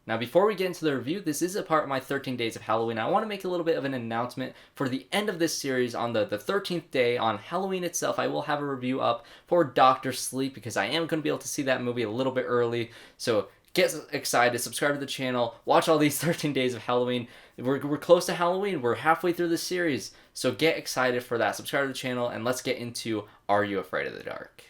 Now, before we get into the review, this is a part of my 13 Days of Halloween. I want to make a little bit of an announcement for the end of this series on the 13th day, on Halloween itself. I will have a review up for Doctor Sleep because I am going to be able to see that movie a little bit early. So get excited, subscribe to the channel, watch all these 13 Days of Halloween. We're close to Halloween. We're halfway through the series. So get excited for that. Subscribe to the channel, and let's get into Are You Afraid of the Dark?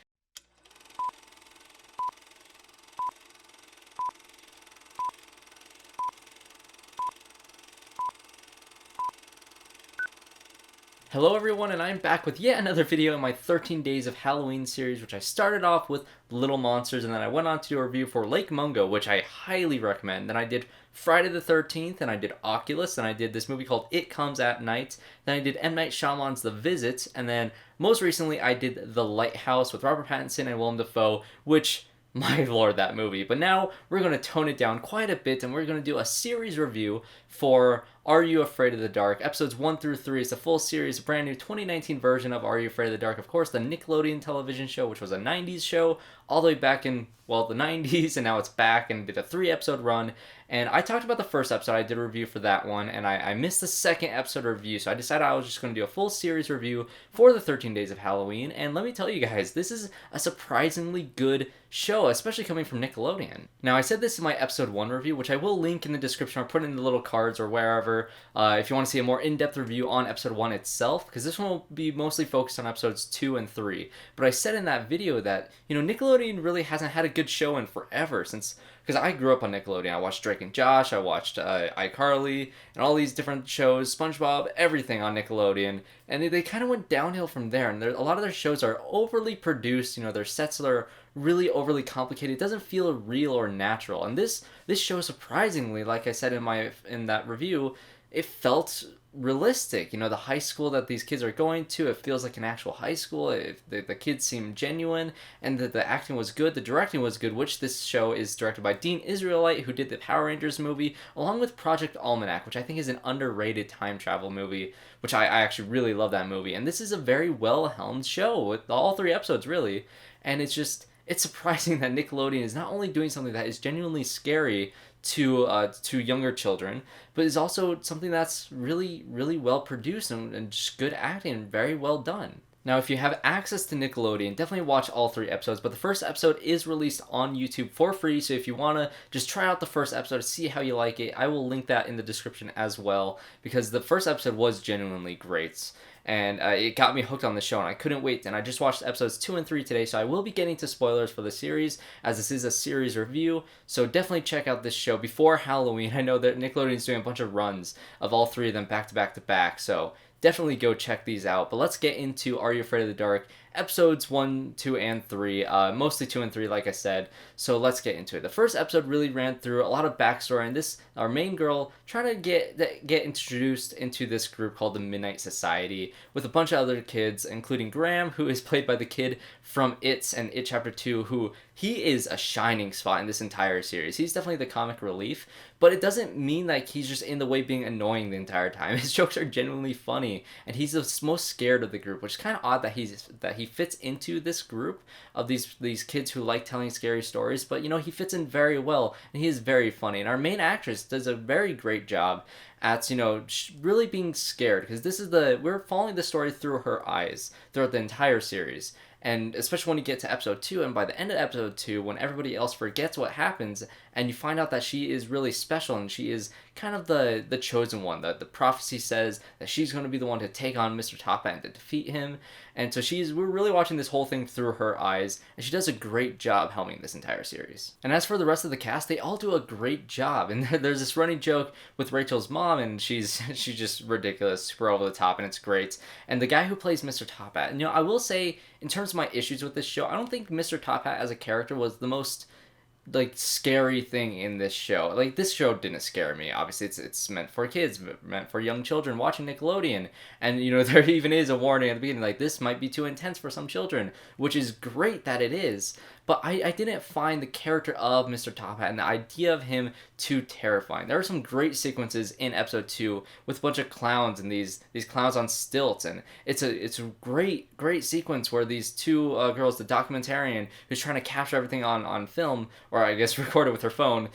Hello everyone, and I'm back with yet another video in my 13 Days of Halloween series, which I started off with Little Monsters, and then I went on to do a review for Lake Mungo, which I highly recommend. Then I did Friday the 13th, and I did Oculus, and I did this movie called It Comes at Night. Then I did M. Night Shyamalan's The Visit, and then most recently I did The Lighthouse with Robert Pattinson and Willem Dafoe, which, my lord, that movie. But now we're going to tone it down quite a bit, and we're going to do a series review for Are You Afraid of the Dark? Episodes 1 through 3 is the full series, a brand new 2019 version of Are You Afraid of the Dark? Of course, the Nickelodeon television show, which was a 90s show, all the way back in, well, the 90s, and now it's back and did a 3-episode run. And I talked about the first episode, I did a review for that one, and I missed the second episode review, so I decided I was just going to do a full series review for the 13 Days of Halloween. And let me tell you guys, this is a surprisingly good show, especially coming from Nickelodeon. Now, I said this in my episode 1 review, which I will link in the description or put in the little cards or wherever, if you want to see a more in-depth review on episode 1 itself, because this one will be mostly focused on episodes 2 and 3. But I said in that video that, Nickelodeon really hasn't had a good show in forever, because I grew up on Nickelodeon. I watched Drake and Josh, I watched iCarly, and all these different shows, SpongeBob, everything on Nickelodeon, and they kind of went downhill from there, and a lot of their shows are overly produced, their sets are really overly complicated. It doesn't feel real or natural, and this show, surprisingly, like I said in that review, it felt realistic. The high school that these kids are going to, it feels like an actual high school. The kids seem genuine, and the acting was good, the directing was good, which this show is directed by Dean Israelite, who did the Power Rangers movie, along with Project Almanac, which I think is an underrated time travel movie, which I actually really love that movie. And this is a very well-helmed show, with all 3 episodes, really, and it's surprising that Nickelodeon is not only doing something that is genuinely scary to younger children, but is also something that's really, really well produced and just good acting and very well done. Now, if you have access to Nickelodeon, definitely watch all 3 episodes, but the first episode is released on YouTube for free, so if you want to just try out the first episode to see how you like it, I will link that in the description as well, because the first episode was genuinely great. And it got me hooked on the show, and I couldn't wait. And I just watched episodes 2 and 3 today, so I will be getting to spoilers for the series, as this is a series review. So definitely check out this show before Halloween. I know that Nickelodeon's doing a bunch of runs of all 3 of them back to back to back, so definitely go check these out. But let's get into Are You Afraid of the Dark? Episodes 1, 2, and 3, mostly 2 and 3, like I said. So let's get into it. The first episode really ran through a lot of backstory, and our main girl trying to get introduced into this group called the Midnight Society with a bunch of other kids, including Graham, who is played by the kid from It and It Chapter 2, who he is a shining spot in this entire series. He's definitely the comic relief, but it doesn't mean like he's just in the way being annoying the entire time. His jokes are genuinely funny, and he's the most scared of the group, which is kind of odd that he fits into this group of these kids who like telling scary stories, but he fits in very well, and he is very funny. And our main actress does a very great job at really being scared, because we're following the story through her eyes throughout the entire series. And especially when you get to episode 2, and by the end of episode 2, when everybody else forgets what happens, and you find out that she is really special, and she is kind of the chosen one. The prophecy says that she's going to be the one to take on Mr. Tophat and to defeat him. And so we're really watching this whole thing through her eyes, and she does a great job helming this entire series. And as for the rest of the cast, they all do a great job. And there's this running joke with Rachel's mom, and she's just ridiculous, super over the top, and it's great. And the guy who plays Mr. Tophat, I will say, in terms of my issues with this show, I don't think Mr. Tophat as a character was the most scary thing in this show. This show didn't scare me. Obviously, it's meant for kids, meant for young children watching Nickelodeon, and there even is a warning at the beginning, this might be too intense for some children, which is great that it is. but I didn't find the character of Mr. Tophat and the idea of him too terrifying. There were some great sequences in episode 2 with a bunch of clowns and these clowns on stilts, and it's a great sequence where these two girls, the documentarian who's trying to capture everything on film, or I guess recorded with her phone,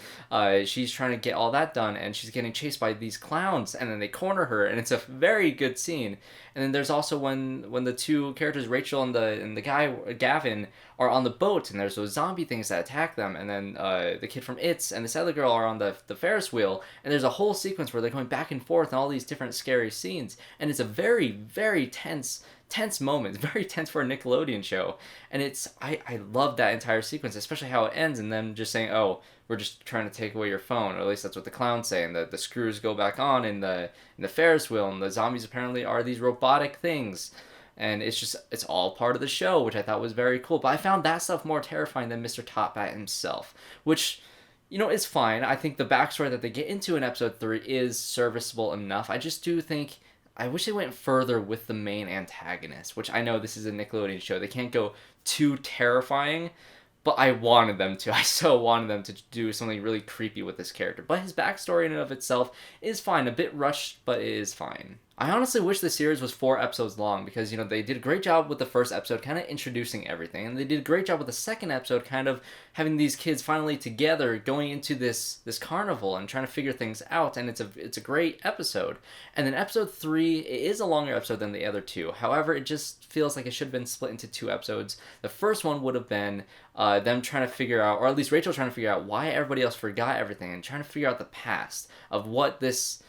she's trying to get all that done, and she's getting chased by these clowns, and then they corner her, and it's a very good scene. And then there's also when the two characters, Rachel and the guy Gavin, are on the boat, and there's those zombie things that attack them, and then the kid from It's and this other girl are on the Ferris wheel, and there's a whole sequence where they're going back and forth and all these different scary scenes, and it's a very tense moment. It's very tense for a Nickelodeon show, and I love that entire sequence, especially how it ends and them just saying, oh, we're just trying to take away your phone, or at least that's what the clowns say, and the screws go back on in the Ferris wheel, and the zombies apparently are these robotic things. And it's all part of the show, which I thought was very cool. But I found that stuff more terrifying than Mr. Tophat himself, which, is fine. I think the backstory that they get into in episode 3 is serviceable enough. I just do think, I wish they went further with the main antagonist, which I know this is a Nickelodeon show. They can't go too terrifying, but I wanted them to. I so wanted them to do something really creepy with this character. But his backstory in and of itself is fine. A bit rushed, but it is fine. I honestly wish the series was 4 episodes long because, they did a great job with the first episode kind of introducing everything. And they did a great job with the second episode kind of having these kids finally together going into this carnival and trying to figure things out. And it's a great episode. And then episode 3, it is a longer episode than the other 2. However, it just feels like it should have been split into 2 episodes. The first one would have been them trying to figure out, or at least Rachel trying to figure out why everybody else forgot everything and trying to figure out the past of what this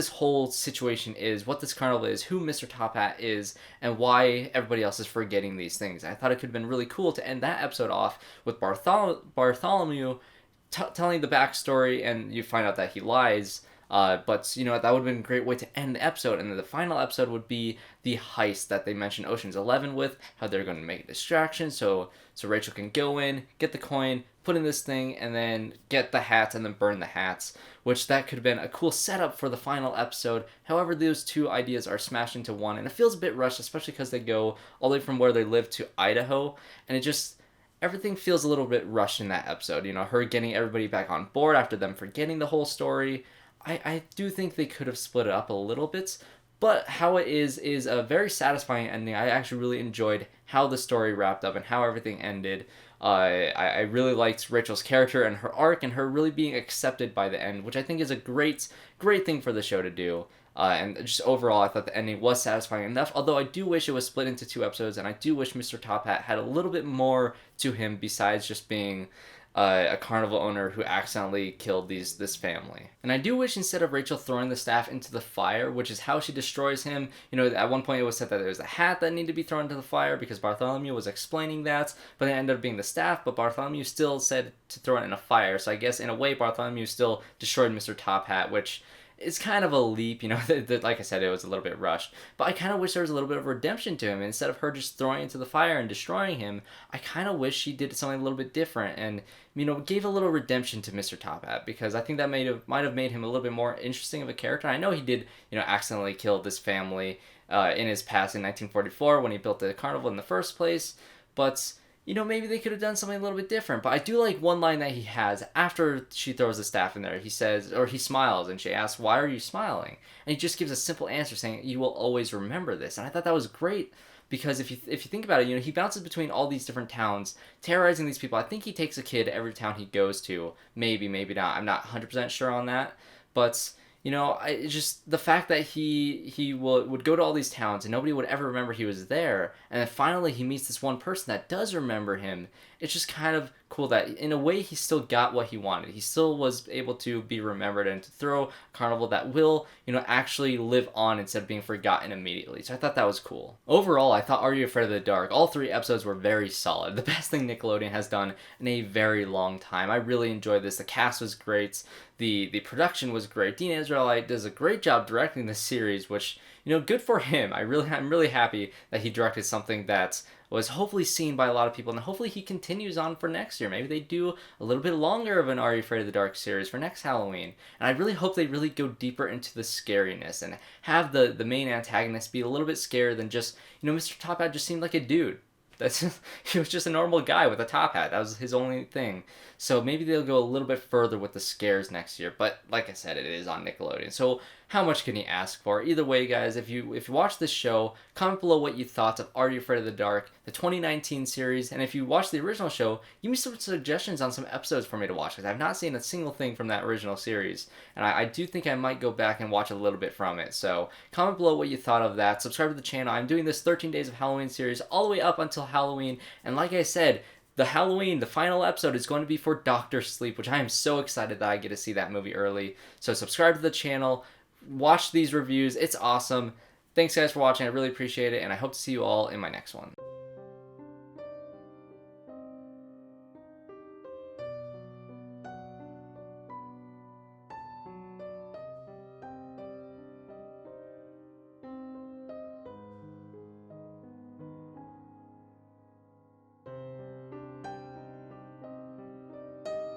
whole situation is, what this carnival is, who Mr. Tophat is, and why everybody else is forgetting these things. I thought it could have been really cool to end that episode off with Bartholomew telling the backstory, and you find out that he lies. But that would have been a great way to end the episode. And then the final episode would be the heist that they mentioned Ocean's 11 with, how they're going to make a distraction so Rachel can go in, get the coin, put in this thing, and then get the hats and then burn the hats, which that could have been a cool setup for the final episode. However, those 2 ideas are smashed into one, and it feels a bit rushed, especially because they go all the way from where they live to Idaho, and it just, everything feels a little bit rushed in that episode. Her getting everybody back on board after them forgetting the whole story. I do think they could have split it up a little bit, but how it is a very satisfying ending. I actually really enjoyed how the story wrapped up and how everything ended. I really liked Rachel's character and her arc and her really being accepted by the end, which I think is a great thing for the show to do. And just overall, I thought the ending was satisfying enough, although I do wish it was split into 2 episodes, and I do wish Mr. Tophat had a little bit more to him besides just being a carnival owner who accidentally killed this family. And I do wish instead of Rachel throwing the staff into the fire, which is how she destroys him, at one point it was said that there was a hat that needed to be thrown into the fire because Bartholomew was explaining that, but it ended up being the staff, but Bartholomew still said to throw it in a fire. So I guess in a way Bartholomew still destroyed Mr. Tophat, which it's kind of a leap, like I said, it was a little bit rushed. But I kind of wish there was a little bit of redemption to him. Instead of her just throwing into the fire and destroying him, I kind of wish she did something a little bit different and, gave a little redemption to Mr. Tophat, because I think that might have made him a little bit more interesting of a character. I know he did, accidentally kill this family in his past in 1944 when he built the carnival in the first place, but maybe they could have done something a little bit different. But I do like one line that he has after she throws the staff in there. He says, or he smiles, and she asks, "Why are you smiling?" And he just gives a simple answer saying, "You will always remember this." And I thought that was great because if you think about it, he bounces between all these different towns, terrorizing these people. I think he takes a kid every town he goes to. Maybe not. I'm not 100% sure on that. But just the fact that he would go to all these towns and nobody would ever remember he was there, and then finally he meets this one person that does remember him. It's just kind of cool that in a way he still got what he wanted. He still was able to be remembered and to throw a carnival that will, actually live on instead of being forgotten immediately. So I thought that was cool. Overall, I thought Are You Afraid of the Dark? All 3 episodes were very solid. The best thing Nickelodeon has done in a very long time. I really enjoyed this. The cast was great. The production was great. Dean Israelite does a great job directing this series, which, good for him. I'm really happy that he directed something that was hopefully seen by a lot of people, and hopefully he continues on for next year. Maybe they do a little bit longer of an Are You Afraid of the Dark series for next Halloween. And I really hope they really go deeper into the scariness and have the main antagonist be a little bit scarier than just, Mr. Tophat just seemed like a dude. He was just a normal guy with a top hat. That was his only thing. So maybe they'll go a little bit further with the scares next year. But like I said, it is on Nickelodeon. So how much can you ask for? Either way, guys, if you watch this show, comment below what you thought of Are You Afraid of the Dark, the 2019 series, and if you watched the original show, give me some suggestions on some episodes for me to watch, because I've not seen a single thing from that original series, and I do think I might go back and watch a little bit from it. So comment below what you thought of that. Subscribe to the channel. I'm doing this 13 Days of Halloween series all the way up until Halloween, and like I said, the Halloween, the final episode, is going to be for Doctor Sleep, which I am so excited that I get to see that movie early. So subscribe to the channel, watch these reviews. It's awesome. Thanks, guys, for watching. I really appreciate it, and I hope to see you all in my next one.